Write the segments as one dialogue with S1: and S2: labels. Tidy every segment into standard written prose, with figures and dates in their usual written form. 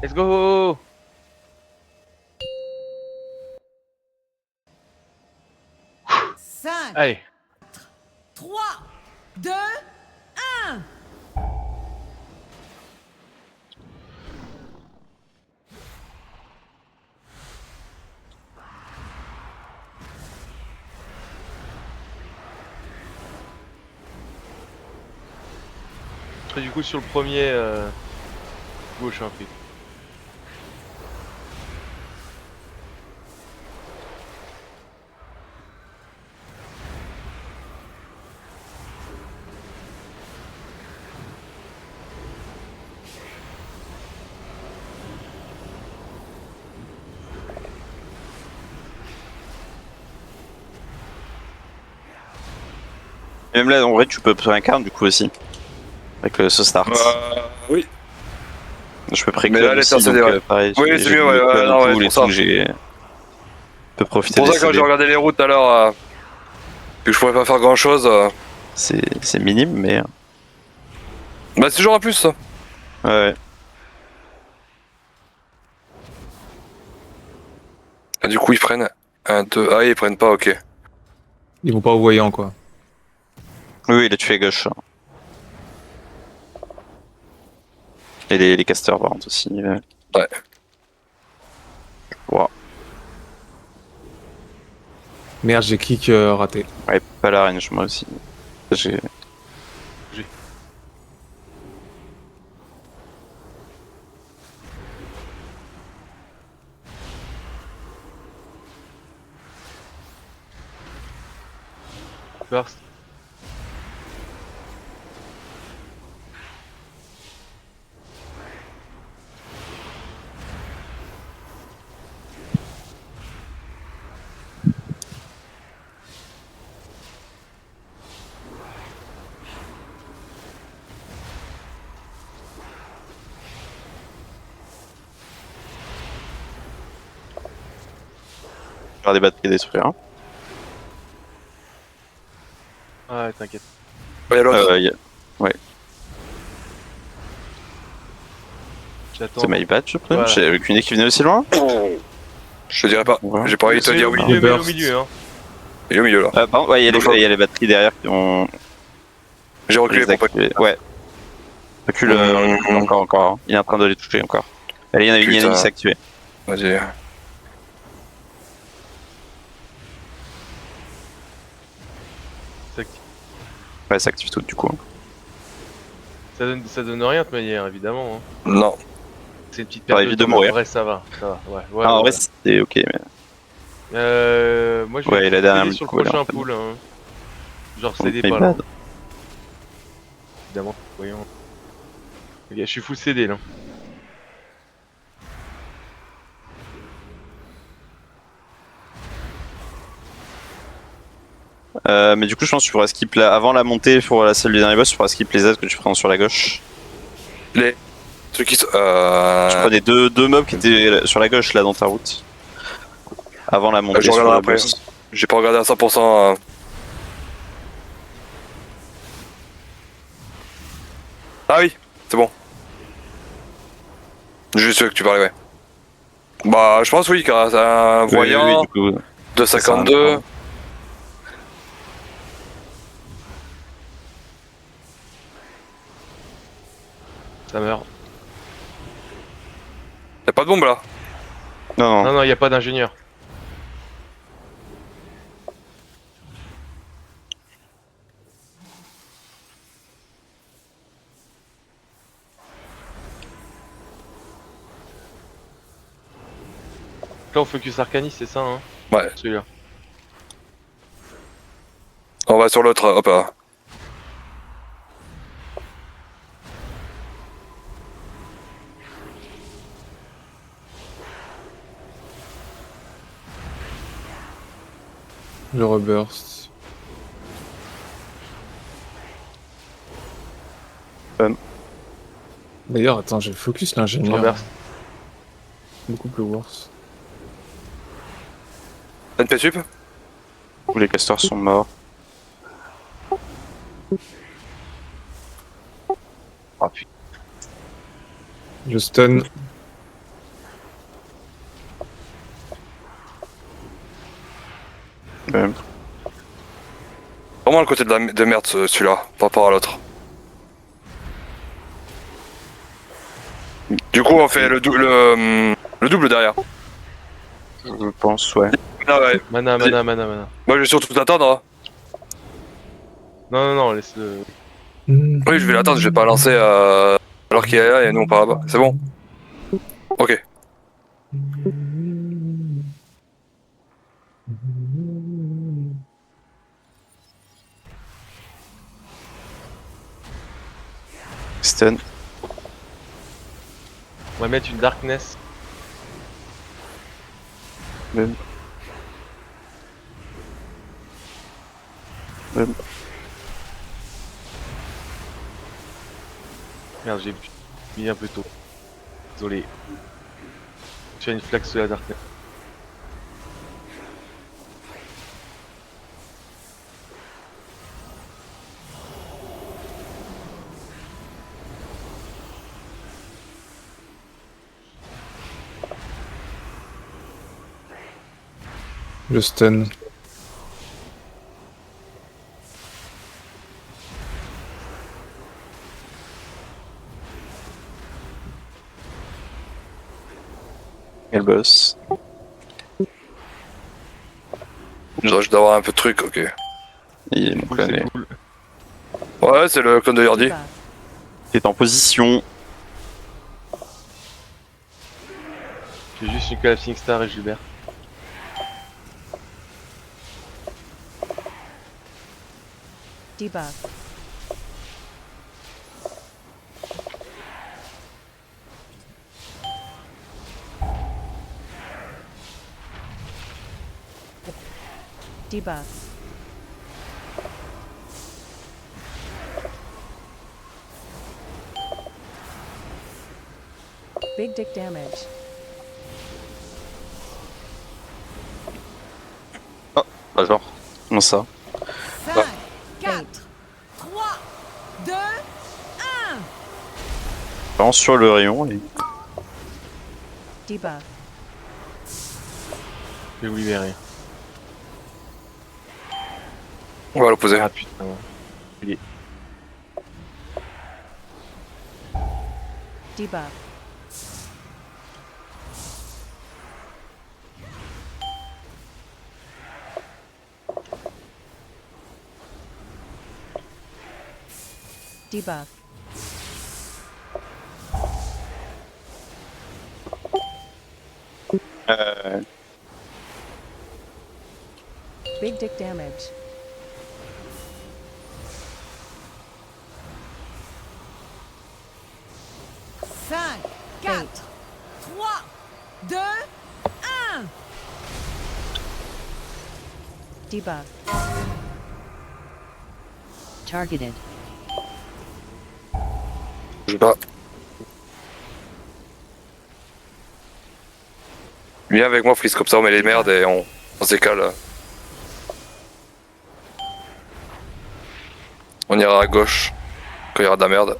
S1: Let's go. Allez.
S2: 3, 2, 1.
S1: Du coup sur le premier gauche un peu.
S3: Et même là, en vrai, tu peux prendre un carte du coup aussi. Avec ce start.
S4: Oui.
S3: Je peux
S4: Mais là,
S3: pré-clone
S4: elle est
S3: aussi, donc
S4: intercédée, ouais.
S3: pareil.
S4: Oui, c'est mieux, ouais, ouais, non, ouais,
S3: les
S4: c'est pour
S3: trucs,
S4: ça.
S3: j'ai. Je peux profiter
S4: C'est pour
S3: des
S4: ça que quand
S3: CD.
S4: j'ai regardé les routes tout à l'heure, que je pourrais pas faire grand chose.
S3: C'est minime, mais.
S4: Bah, c'est toujours un plus ça.
S3: Ouais.
S4: Ah, du coup, ils prennent 1, 2. Ah, ils prennent pas, ok.
S5: Ils vont pas au voyant, quoi.
S3: Oui, il a tué à gauche. Et les casters, par contre, aussi.
S4: Ouais.
S3: Wow.
S5: Merde, j'ai clic raté.
S3: Ouais, pas la range, moi aussi. J'ai.
S1: Burst.
S3: Faire des batteries détruire. Hein.
S1: Ouais, t'inquiète.
S4: Il y a l'autre.
S3: Ouais.
S1: J'attends.
S3: C'est my batch, je présume.
S1: Voilà.
S3: J'avais qu'une équipe qui venait aussi loin.
S4: Je te dirais pas.
S3: Ouais.
S4: J'ai pas envie de te dire oui.
S1: Mais au
S5: Burst.
S1: milieu, hein.
S4: Il est au milieu là.
S3: Ah, pardon, ouais, il y a les batteries derrière qui ont.
S4: J'ai reculé pour pas.
S3: activé. Ouais. Recule, recule encore. Hein. Il est en train de les toucher encore. Allez, il y en a une
S4: Putain.
S3: qui s'est activée.
S4: Vas-y.
S3: Ouais, ça active tout du coup.
S1: Ça donne rien de toute manière, évidemment. Hein.
S4: Non.
S1: C'est une petite
S3: Ça
S1: perte
S3: évite
S1: de
S3: de
S1: temps,
S3: mourir.
S1: en vrai, ça va. Ouais, ouais,
S3: Ah, en
S1: ouais.
S3: vrai, c'est ok. Mais...
S1: Moi, je
S3: Ouais,
S1: vais
S3: la dernière
S1: sur le
S3: coup, elle est
S1: prochain
S3: en fait.
S1: pool. Hein. Genre,
S3: On
S1: CD
S3: fait
S1: pas là.
S3: bad.
S1: Évidemment, voyons. Les gars, je suis full CD là.
S3: Mais du coup, je pense que tu pourras skip avant la montée pour la salle du dernier boss, tu pourras skip les aides que tu prends sur la gauche.
S4: Les trucs qui sont.
S3: Tu prenais deux mobs qui étaient sur la gauche là dans ta route. Avant la montée
S4: Je
S3: sur
S4: regarderai
S3: le
S4: après.
S3: boss.
S4: J'ai pas regardé à 100%. Ah oui, c'est bon. Juste ce que tu parlais, ouais. Bah, je pense oui, car c'est un voyant
S3: Oui, du coup,
S4: de
S3: ça sert à
S4: 52.
S3: rien.
S1: Ça meurt.
S4: Y'a pas de bombe là.
S3: Non,
S1: Non, y a pas d'ingénieur. Là, on focus Arcanis, c'est ça, hein.
S4: Ouais.
S1: Celui-là.
S4: On va sur l'autre, hop là.
S5: Je reburst. D'ailleurs, attends, j'ai focus
S1: Je
S5: l'ingénieur.
S1: reverse.
S5: Beaucoup plus worse.
S4: NP sup.
S3: Tous les casters sont morts.
S1: Oh putain.
S5: Je stun.
S3: Même.
S4: Vraiment le côté de merde celui-là, par rapport à l'autre. Du coup on fait le double derrière.
S3: Je pense, ouais.
S4: Ah ouais.
S1: Mana, mana, mana, mana.
S4: Moi je vais surtout t'attendre. Hein.
S1: Non, non, non, laisse-le.
S4: Oui je vais l'attendre, je vais pas lancer alors qu'il est là et nous on part là-bas. C'est bon. Ok.
S3: Stun.
S1: On va mettre une Darkness.
S3: Même. Même.
S1: Merde, j'ai mis un peu tôt. Désolé. Tu as une flaque sous la Darkness.
S5: Je stun.
S3: Et le boss.
S4: Je dois avoir un peu de truc, ok.
S3: Il est
S1: Cool,
S3: plané.
S1: c'est cool.
S4: Ouais c'est le clone de Yardi.
S2: Debuff.
S3: Il est en position.
S1: J'ai juste une Collapsing Star et Gilbert.
S2: Debuff. Debuff. Big dick damage.
S3: Bah genre. Comment ça?
S2: 5, 4, 3, 2, 1.
S3: Vraiment sur le rayon. Et...
S2: Debuff.
S1: Je vais vous libérer.
S4: On va l'opposer.
S1: Ah putain.
S2: Debuff. Debuff. Big dick damage. Cinq, 4, 3, 2, 1. Debuff. Targeted.
S4: Je sais pas. Viens avec moi, Freeze, comme ça on met les merdes et on se décale. On ira à gauche quand il y aura de la merde.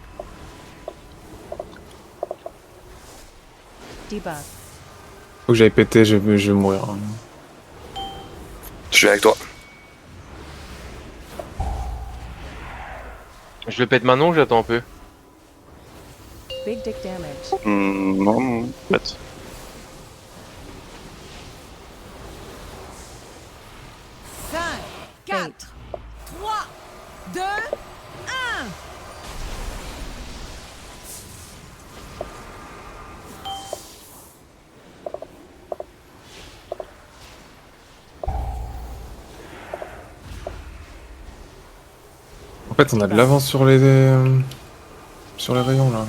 S2: Debuff.
S5: Faut que j'aille péter, je vais mourir. Hein.
S4: Je suis avec toi.
S1: Je le pète maintenant ou j'attends un peu?
S2: Big dick damage.
S3: Non, en fait.
S2: 5, 4, 3, 2, 1.
S5: En fait, on a de l'avance sur les rayons là.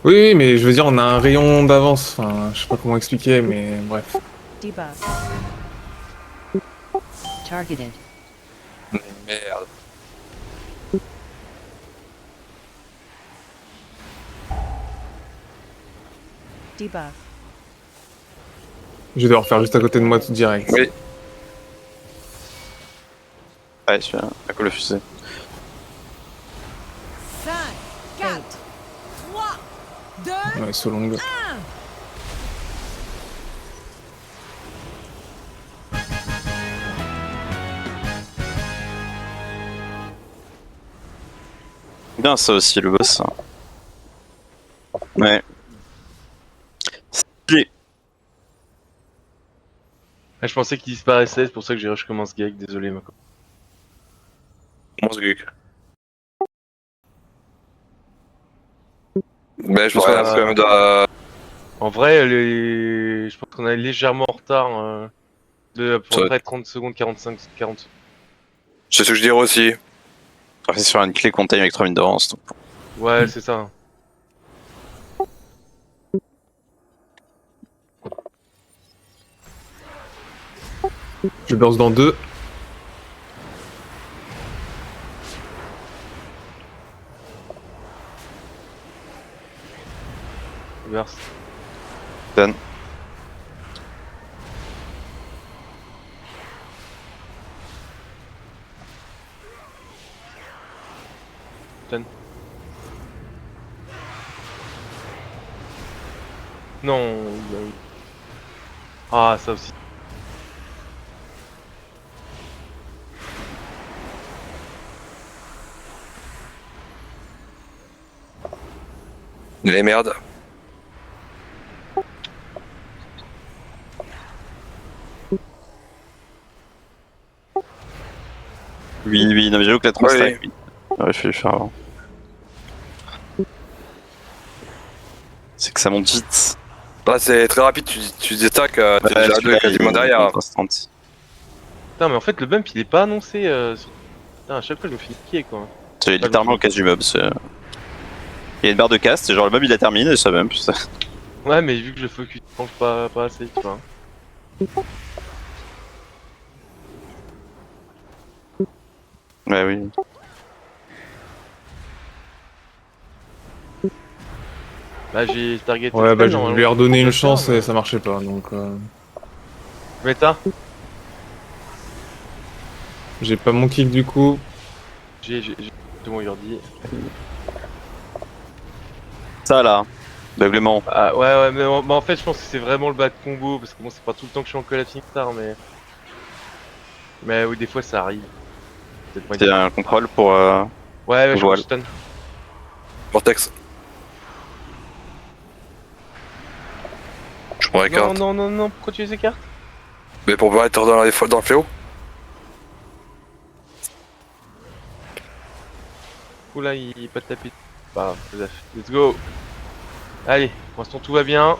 S5: Oui, oui, mais je veux dire, on a un rayon d'avance. Enfin, je sais pas comment expliquer, mais bref.
S2: Debuff. Targeted.
S4: Merde.
S2: Debuff.
S5: Je vais devoir faire juste à côté de moi tout direct.
S4: Oui.
S3: Ouais, je suis à col de fusée.
S2: 4,
S6: 3, 2,
S5: Ouais, so long.
S3: Bien ça aussi, le boss. Ouais. Stylé.
S1: Ah, je pensais qu'il disparaissait, c'est pour ça que j'ai recommence Gag, désolé Mako.
S4: Comment ce geek? Mais je pense
S1: Ouais,
S4: qu'on a quand même de...
S1: En vrai, je pense qu'on est légèrement en retard de à
S4: Ça-
S1: peu près 30 secondes, 45, 40 secondes.
S4: C'est ce que je dirais aussi.
S3: C'est sur une clé contact avec 3 minutes d'avance. Donc...
S1: Ouais, c'est ça.
S5: Je burst dans 2.
S1: Burst.
S3: Done.
S1: Done. Non. Ah, ça aussi.
S4: Les merdes.
S3: Oui, non mais j'avoue que la 3
S4: Oui.
S3: stack, oui. Ouais, je vais le faire avant. C'est que ça monte vite.
S4: Là, c'est très rapide, tu détaques, t'es
S3: Ouais,
S4: déjà
S3: celui-là,
S4: quasiment
S3: il
S4: derrière.
S3: monte instant.
S1: Putain, mais en fait, le bump il est pas annoncé. Putain, à chaque fois, je me fais niquer quoi.
S3: C'est littéralement au casse du mob. Il y a une barre de cast, et genre le mob il la termine et ça bump.
S1: Ouais, mais vu que je focus, je pense pas assez, tu vois.
S3: Ouais, oui.
S1: Bah, j'ai targeté.
S5: Ouais, bah
S1: Spell,
S5: je
S1: normalement.
S5: lui ai redonné une
S1: Ouais,
S5: chance
S1: mais-
S5: et ça marchait pas, donc
S1: Méta.
S5: j'ai pas mon kick du coup.
S1: J'ai mon Urdi.
S3: Ça là, d'aveuglement.
S1: Ah ouais, mais en fait, je pense que c'est vraiment le bas de combo parce que bon, c'est pas tout le temps que je suis en collapsing star, mais oui, des fois ça arrive. Peut-être pas une-
S3: C'est un contrôle pour.
S1: Ouais, je
S3: voile.
S1: stun.
S4: Vortex. Je prends la
S1: Non,
S4: carte.
S1: non, pourquoi tu les écartes?
S4: Mais pour pas être dans le fléau.
S1: Oula, il pas de tapis. Bah, let's go. Allez, pour l'instant tout va bien.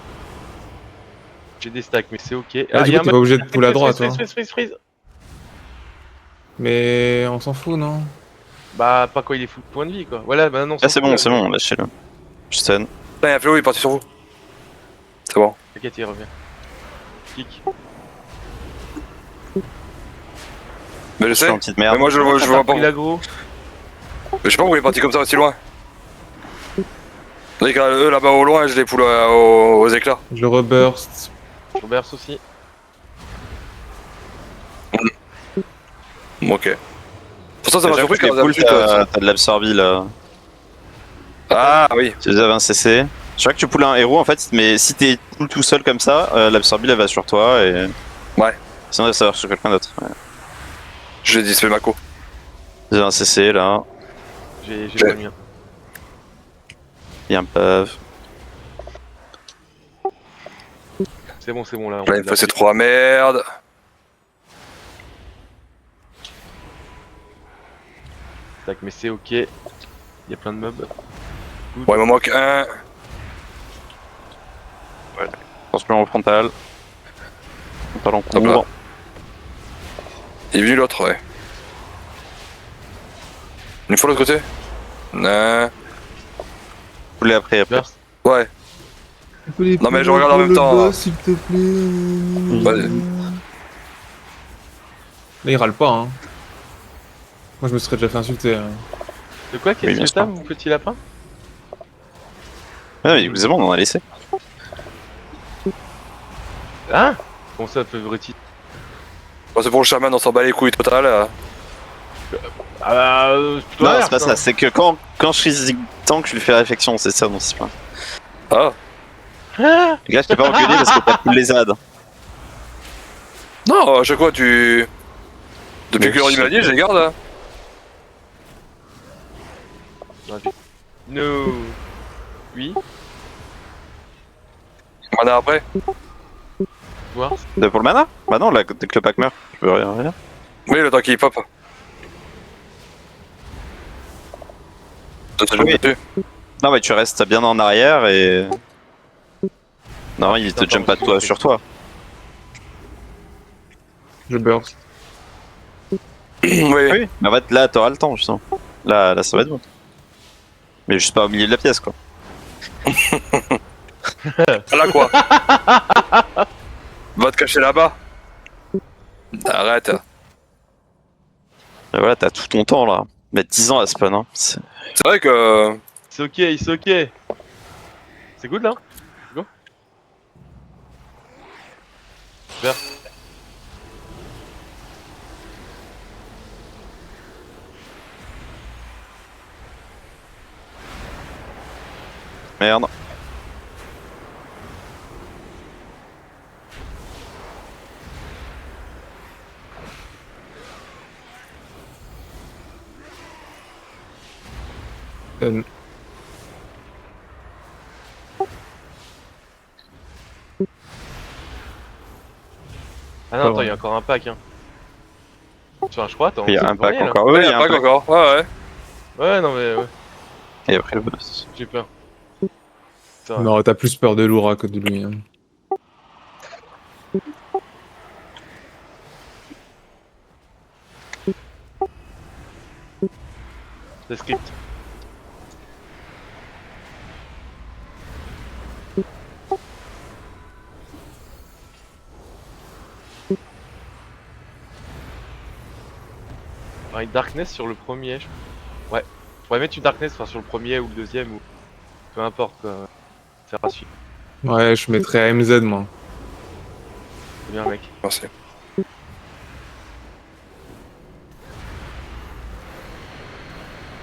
S1: J'ai des stacks, mais c'est ok.
S5: Ah, du
S1: y a
S5: coup,
S1: un
S5: t'es
S1: mec-
S5: pas obligé de pull à droite, hein.
S1: Freeze.
S5: Mais on s'en fout, non?
S1: Bah, pas quand il est full point de vie, quoi. Voilà, bah non,
S3: Ah, c'est bon, lâchez-le. Je stun.
S4: Là, il y a un fléau, il est parti sur vous. C'est bon.
S1: T'inquiète, il revient. Kick.
S4: Mais je
S3: Je suis
S4: sais.
S3: en petite merde.
S4: Mais moi, je vois pas.
S1: Il a gros.
S4: Mais je sais pas pourquoi il est parti comme ça aussi loin. Tandis que eux là-bas au loin, je les poule aux éclats.
S5: Je le reburst.
S1: Je reberce aussi.
S4: Ok. Pour ça m'a surpris
S3: que
S4: quand
S3: les poules,
S4: d'habitude.
S3: t'as de l'absorbi là.
S4: Ah oui.
S3: Tu les avais un CC. Je crois que tu poules un héros en fait, mais si t'es tout seul comme ça, l'absorbi elle va sur toi et.
S4: Ouais.
S3: Sinon ça va sur quelqu'un d'autre. Ouais.
S4: Je l'ai dit, c'est Mako.
S3: J'ai un CC là.
S1: J'ai
S4: Ouais.
S1: pas le mien.
S3: Il y a un pave.
S1: C'est bon là.
S4: Là, il me fait ces 3 merdes.
S1: Tac, mais c'est ok. Il y a plein de mobs.
S4: Bon, il m'en manque un.
S3: Attention au frontal. On parle en
S4: Hop là.
S3: cours.
S4: Il est venu l'autre, ouais. Une fois de l'autre côté. Non.
S3: Pouler après.
S1: Burst.
S4: Ouais. Non, mais je regarde en même temps.
S5: S'il te plaît.
S4: Vas-y.
S5: Là, il râle pas, hein. Moi, je me serais déjà fait insulter. Hein.
S1: De quoi?
S3: Oui,
S1: Qu'est-ce
S3: bien
S1: que t'as,
S3: sûr.
S1: mon petit lapin?
S3: Ah, mais c'est bon, on en a laissé.
S1: Hein? Comment ça, favorite?
S4: Bon, c'est pour le chaman, on s'en bat les couilles total.
S1: Ah bah, plutôt
S3: Non,
S1: l'inverse,
S3: c'est pas ça,
S1: hein.
S3: c'est que quand je suis zig tank, je lui fais réflexion, c'est ça dont c'est plein.
S4: Ah.
S3: Les gars, je t'ai pas engueulé parce que t'as plus les ZAD.
S4: Non, à chaque fois, tu. Depuis
S3: Mais
S4: que Rudy m'a dit, je les garde. Hein.
S1: No. Oui.
S4: Mana après.
S1: Voir.
S3: Pour le mana? Bah non, là, dès que le pack meurt, je peux rien.
S4: Oui, le temps qu'il pop. Ça te
S3: Oui.
S4: jump dessus.
S3: Non, mais tu restes bien en arrière et. Non, il te jump pas toi sur toi.
S5: Je burst.
S4: Oui.
S3: Oui, mais en fait, là, t'auras le temps, justement. Là, ça va être bon. Mais juste pas au milieu de la pièce, quoi.
S4: Là quoi. Va te cacher là-bas. Arrête.
S3: Et voilà, t'as tout ton temps, là. Mettre 10 ans à spawn, hein.
S4: C'est vrai que.
S1: C'est ok, c'est ok. C'est good là. Go. Super.
S3: Merde.
S1: Ah non, attends, il y a encore un pack. Hein. Enfin, je crois, attends.
S3: Il y a
S1: c'est
S3: un
S1: le
S3: pack
S1: premier, là.
S3: encore.
S4: Ouais,
S3: Oui, il y a un
S4: pas
S3: pack.
S4: encore. Ouais, ouais.
S1: Ouais, non, mais ouais,
S3: Et après le boss.
S1: j'ai peur. Ça va.
S5: Non, t'as plus peur de Loura que de lui. Hein.
S1: C'est script. Ah, une Darkness sur le premier, ouais. Je pourrais mettre une Darkness enfin, sur le premier ou le deuxième ou peu importe quoi. Faire à suivre.
S5: Ouais, je mettrais MZ moi.
S1: C'est bien mec.
S4: Merci.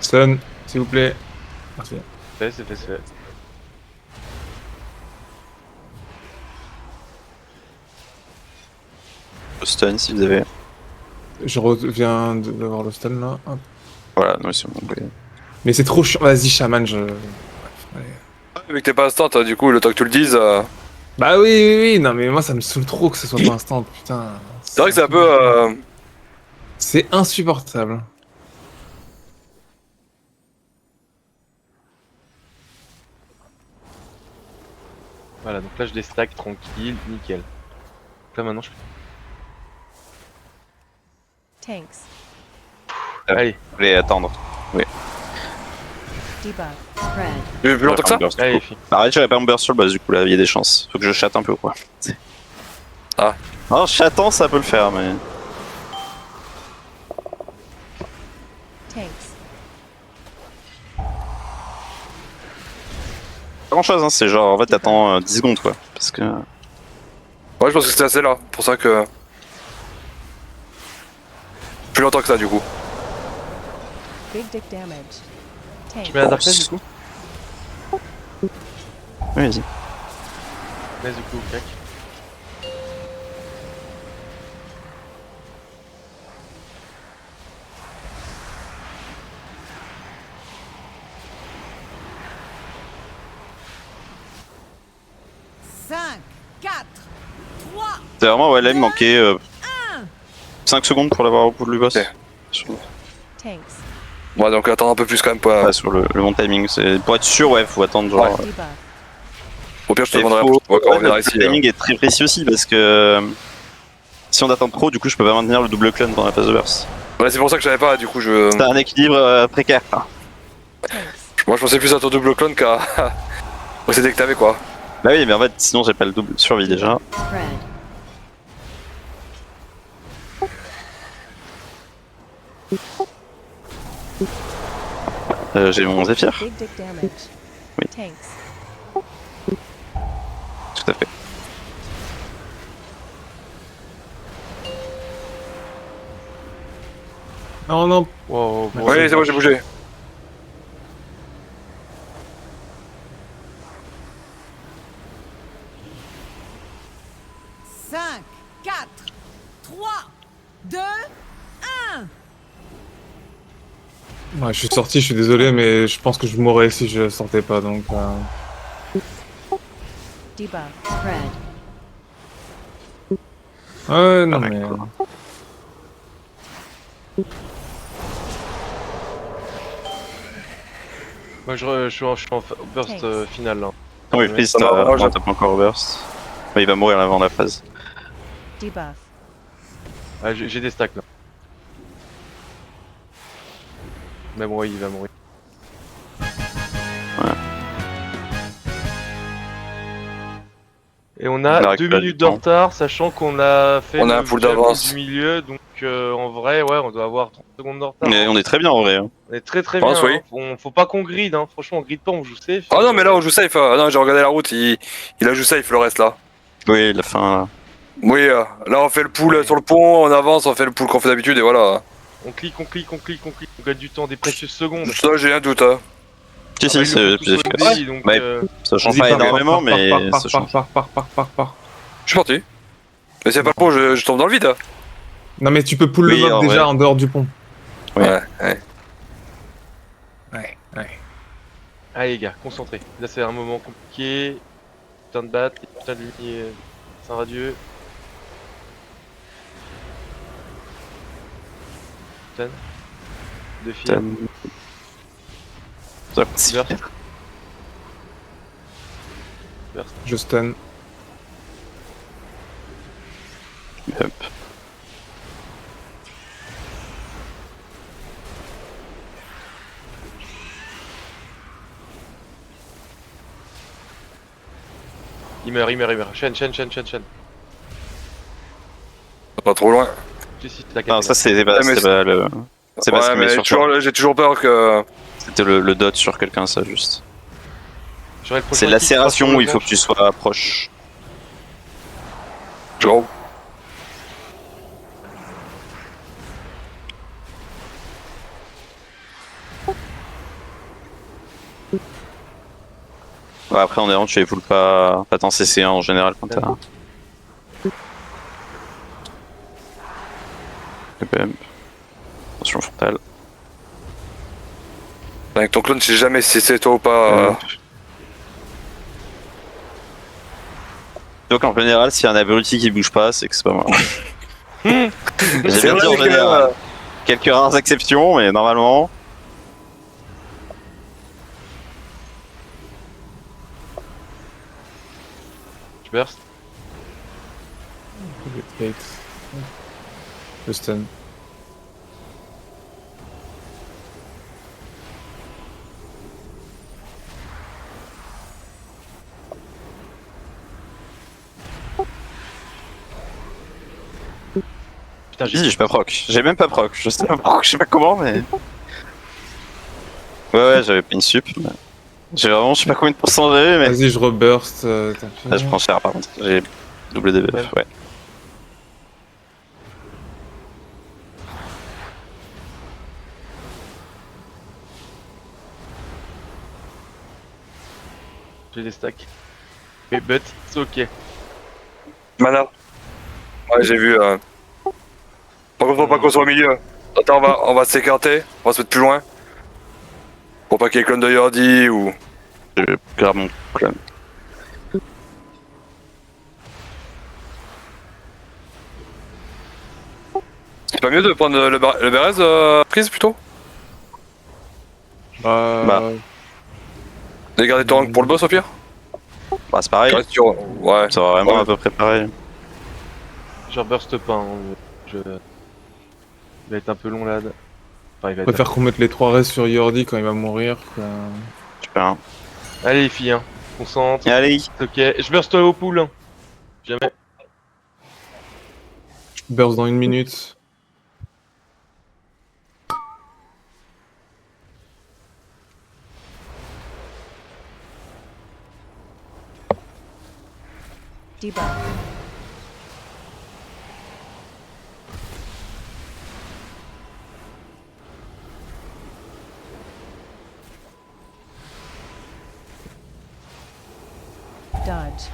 S5: Stun, s'il vous plaît. Merci.
S1: C'est fait.
S3: Stun si vous avez.
S5: Je reviens d'avoir le stun là. Hop.
S3: Voilà, non, c'est bon.
S5: Mais c'est trop chiant. Vas-y, chaman, je. Bref, allez.
S4: Vu que t'es pas instant, du coup, le temps que tu le dises.
S5: Bah oui, non, mais moi ça me saoule trop que ce soit pas instant, putain.
S4: C'est vrai que c'est un peu.
S5: C'est insupportable.
S1: Voilà, donc là je les stack tranquille, nickel. Là maintenant je
S2: Tanks.
S1: Allez,
S3: Vous voulez attendre.
S2: Debuff. Spread.
S4: Plus longtemps que ça.
S3: Burst, du
S1: allez,
S3: coup.
S1: fille.
S3: Arrête, j'avais pas mon burst sur le boss, du coup, là, il y a des chances. Faut que je chatte un peu, quoi.
S4: Ah.
S3: Non, chattant, ça peut le faire, mais.
S2: Tanks.
S3: Pas grand chose, hein, c'est genre, en fait, t'attends 10 secondes, quoi. Parce que.
S4: Ouais, je pense que c'était assez là. Pour ça que. Plus longtemps que ça, du coup.
S2: Big dick damage. Tanks.
S1: Je mets la Darkness du coup.
S3: Oui, vas-y.
S1: Darkness du coup, cac.
S6: Cinq, 4, 3,
S3: C'est vraiment, ouais, là, il me manquait 5 secondes pour l'avoir au bout de le boss.
S4: Ok.
S3: Sur,
S2: Tanks.
S4: Ouais, donc attends un peu plus quand même. Pour...
S3: ouais, sur le bon timing. Pour être sûr, ouais, faut attendre genre.
S4: Ouais.
S2: Debuff.
S4: Au pire, je te
S3: Et
S4: demanderai
S3: faut-
S4: après, quand on
S3: ouais,
S4: reviendra
S3: le
S4: ici.
S3: timing est très précis aussi parce que si on attend trop, du coup, je peux pas maintenir le double clone dans la phase de burst.
S4: Ouais, c'est pour ça que je savais pas, du coup, je.
S3: C'est un équilibre précaire.
S2: Tanks.
S4: Moi, je pensais plus à ton double clone qu'à. Au CD que t'avais, quoi.
S3: Bah oui, mais en fait, sinon j'ai pas le double survie déjà.
S2: Spread.
S3: J'ai mon Zephyr,
S2: Big dick damage.
S3: Oui.
S2: Tanks.
S3: tout à fait.
S5: Non, non.
S1: Wow, bon,
S4: Oui, c'est bon, j'ai bougé.
S6: Cinq, 4, 3, 2, 1.
S5: Ouais, je suis sorti, je suis désolé, mais je pense que je mourrais si je sortais pas, donc...
S2: Debuff. Spread.
S5: Ouais, non,
S3: Ah,
S5: mais...
S3: d'accord.
S1: Moi je suis en burst final là.
S3: Oui,
S1: Ouais.
S3: Freeze,
S4: Ça m'arrange.
S3: t'as pas encore burst. Mais il va mourir avant la phase.
S2: Debuff.
S1: Ah, j'ai des stacks là. Même ouais, il va mourir. Et on
S3: On
S1: a
S3: a
S1: 2
S3: récupéré
S1: minutes
S3: du
S1: de
S3: temps.
S1: retard, sachant qu'on a fait
S4: On a un
S1: le
S4: full
S1: jab
S4: d'avance.
S1: du milieu, donc en vrai, ouais, on doit avoir 30 secondes de retard.
S3: Mais
S1: Hein.
S3: on est très bien en vrai. Hein.
S1: On est très
S4: Je
S1: bien.
S4: pense, oui.
S1: Hein. Faut pas qu'on grid, hein. Franchement, on grid pas, on joue safe.
S4: Ah non, mais là, on joue safe. Ah non, j'ai regardé la route, il a joué safe le reste là.
S3: Oui, la fin. Là.
S4: Oui, là, on fait le pool sur le pont, on avance, on fait le pool qu'on fait d'habitude et voilà.
S1: On clique, on gagne du temps, des précieuses secondes.
S4: Ça, j'ai un doute. Hein.
S3: Si,
S1: Ah bah,
S3: si,
S1: ils le
S3: c'est
S1: font
S3: plus
S1: tous au
S3: efficace.
S1: MDI, donc,
S3: Ouais. Ça change
S5: Vas-y,
S3: pas
S5: pars,
S3: énormément,
S5: pars,
S3: mais
S5: pars,
S3: ça
S5: pars,
S3: change.
S5: pars.
S4: Je suis parti. Mais c'est pas le pont, je tombe dans le vide.
S5: Non, mais tu peux pull
S3: Oui,
S5: le mob
S3: en
S5: déjà
S3: vrai.
S5: en dehors du pont.
S3: Ouais.
S4: Ouais.
S5: Ouais.
S1: Allez les gars, concentrés. Là c'est un moment compliqué. Putain de batte, putain de ligne Saint-Radieux. Putain. De fil.
S3: Ça,
S1: Burst. Burst.
S5: Je stun.
S3: Hop.
S1: Il meurt. Chaîne.
S4: Pas trop loin.
S1: Jessie, la
S3: Non, ça
S1: capelle.
S3: c'est pas,
S4: Ouais, mais
S3: c'est pas le. C'est pas ce
S4: Ouais,
S3: qui met
S4: mais
S3: sur toi.
S4: j'ai toujours peur que.
S3: C'était le dot sur quelqu'un, ça juste.
S1: J'aurai le prochain
S3: C'est
S1: kick,
S3: lacération
S1: pas sur
S3: où
S1: le
S3: il faut que
S1: manche.
S3: tu sois proche.
S4: Genre.
S3: Ouais, après, en errant, tu les full pas tant CC1 en général quand t'as. Le PM. Attention frontale.
S4: Avec ton clone, je sais jamais si c'est toi ou pas.
S3: Donc en général, s'il y a un abruti qui bouge pas, c'est que c'est pas moi. J'ai
S4: C'est
S3: bien dit en
S4: vrai que,
S3: général. Quelques rares exceptions, mais normalement.
S1: Je burst.
S5: Je stun.
S1: Putain,
S3: J'ai pas proc. J'ai même pas proc. Je sais pas proc, je sais pas comment, mais. Ouais, j'avais pas une sup. Mais... J'ai vraiment, je sais pas combien de pourcents j'avais, mais.
S5: Vas-y, je reburst. T'as fini.
S3: Là, je prends cher par contre. J'ai double debuff, ouais.
S1: J'ai des stacks. Mais but, c'est ok.
S4: Mana. Ouais, j'ai vu. Par contre, faut pas qu'on soit au milieu. Attends, on va s'écarter. On va se mettre plus loin. Pour pas qu'il y ait clone de Yordi ou.
S3: Je grave mon clone.
S4: C'est pas mieux de prendre le Berez prise plutôt?
S3: Bah.
S4: De garder ton rank pour le boss au pire?
S3: Bah, c'est pareil.
S4: Ouais.
S3: Ça va vraiment
S4: Ouais.
S3: à peu près pareil.
S1: Je burst pas. Hein. Il va être un peu long là. Enfin, il va
S5: Je
S1: être...
S5: préfère qu'on mette les 3 restes sur Yordi quand il va mourir.
S3: Super.
S1: Allez les filles, hein. Concentre.
S3: Allez.
S1: C'est ok. Je burst au pool. Hein. Jamais.
S5: Burst dans 1 minute.
S2: Debuff. Dodge.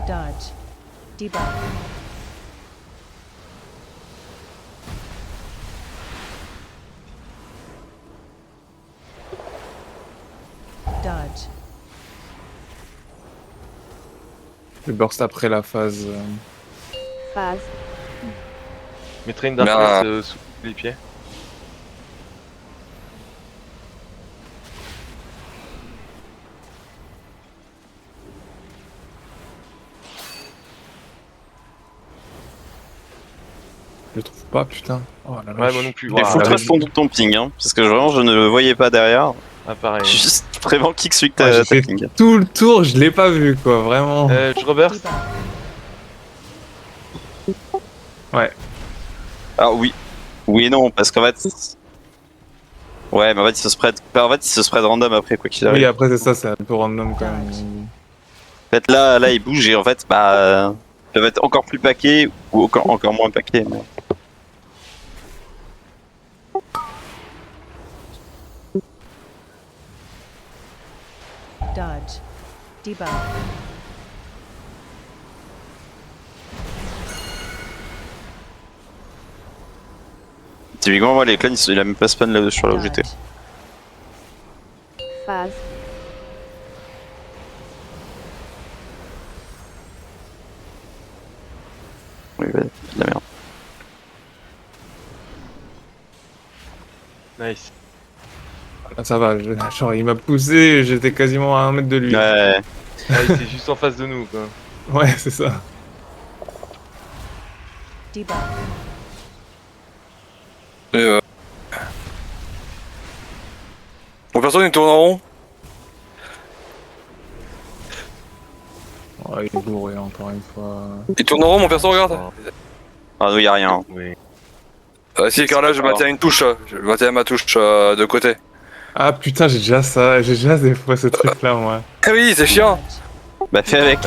S2: Dodge. Debuff. Dodge.
S5: Je burst après la phase.
S2: Phase.
S1: Je mettrai une darkness sous les pieds.
S5: Je le trouve pas, putain. Oh la
S1: Ouais,
S5: vache.
S1: moi non plus.
S3: Il
S1: Voilà.
S3: faut
S5: la
S3: très
S5: vache.
S3: ton ping, hein, parce que vraiment je ne le voyais pas derrière.
S1: Ah, pareil.
S3: Juste vraiment kick celui que
S5: Ah,
S3: t'as
S5: j'ai fait
S3: ping.
S5: tout le tour, je l'ai pas vu quoi, vraiment.
S1: Je reburst.
S2: Debuff.
S5: Ouais.
S3: Ah oui. Oui et non, parce qu'en fait. Ouais, mais en fait il se spread. En fait il se spread random après quoi qu'il arrive.
S5: Oui, après c'est ça, c'est un peu random quand même.
S3: En fait là il bouge et en fait bah. Ils peuvent être encore plus paqués ou encore moins paqués. Mais...
S2: Dodge. Debuff.
S3: Typiquement moi les clans il a même pas spawn là sur là où j'étais.
S2: Dodge. Phase.
S3: Oui, bah, de la merde.
S1: Nice.
S5: Ah, ça va, genre il m'a poussé, j'étais quasiment à 1 mètre de lui.
S3: Ouais.
S1: Ah, il était juste en face de nous, quoi.
S5: Ouais, c'est ça.
S2: Debuff.
S4: Et Mon perso il tourne en rond.
S5: Oh, il est bourré encore une fois.
S4: Il tourne en rond mon perso, regarde.
S3: Ah non, y a rien.
S1: Oui.
S4: Si car là je maintiens une touche, je maintiens ma touche de côté.
S5: Ah putain, j'ai déjà ça, j'ai déjà des fois ce truc là moi.
S4: Ah oui, c'est chiant.
S2: Dodge.
S3: Bah fais avec.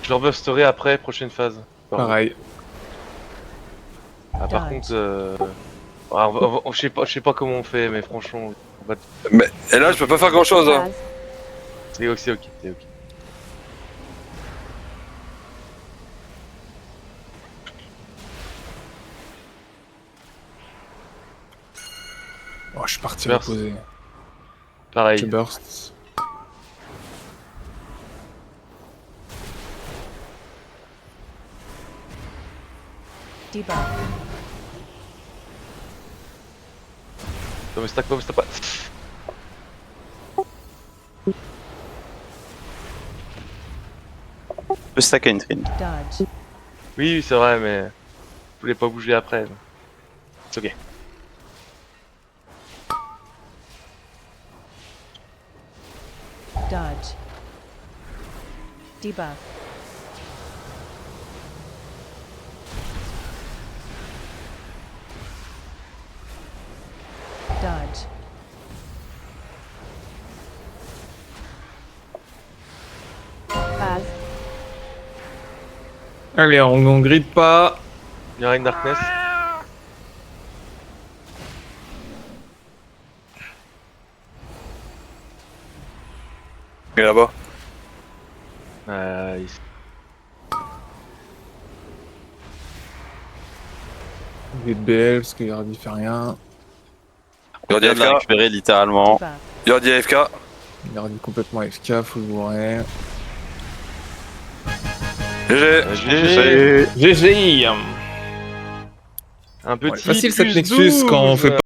S1: Je le rebursterai après, prochaine phase.
S5: Pareil.
S1: Ah, par
S2: Dodge.
S1: contre, je sais pas comment on fait, mais franchement, on va...
S4: Mais et là je peux pas faire grand chose. Hein.
S2: Phase.
S1: c'est ok, c'est ok, c'est ok.
S5: Oh, je suis parti
S1: Burst.
S5: reposer. Je
S1: Pareil.
S5: burst.
S2: Debuff.
S1: Pas me stack, pas.
S3: Je peux stacker une trine.
S2: Dodge.
S1: Oui, c'est vrai, mais je voulais pas bouger après. donc. C'est ok.
S2: Dodge. Debuff. Dodge. Phase.
S5: Allez, on gride pas.
S1: Il y aura une darkness.
S4: Il est là-bas.
S1: Ici.
S5: BL parce que Yardi fait rien.
S4: Il y a
S3: On vient
S4: des
S3: de la
S4: AFK.
S3: récupérer littéralement.
S2: Debuff.
S4: Il y a des AFK.
S5: Yardi complètement FK, full bourré.
S4: GG.
S1: GG.
S5: GG.
S1: Un petit
S5: Facile cette
S1: plus
S5: Nexus quand on
S1: 12.
S5: fait pas.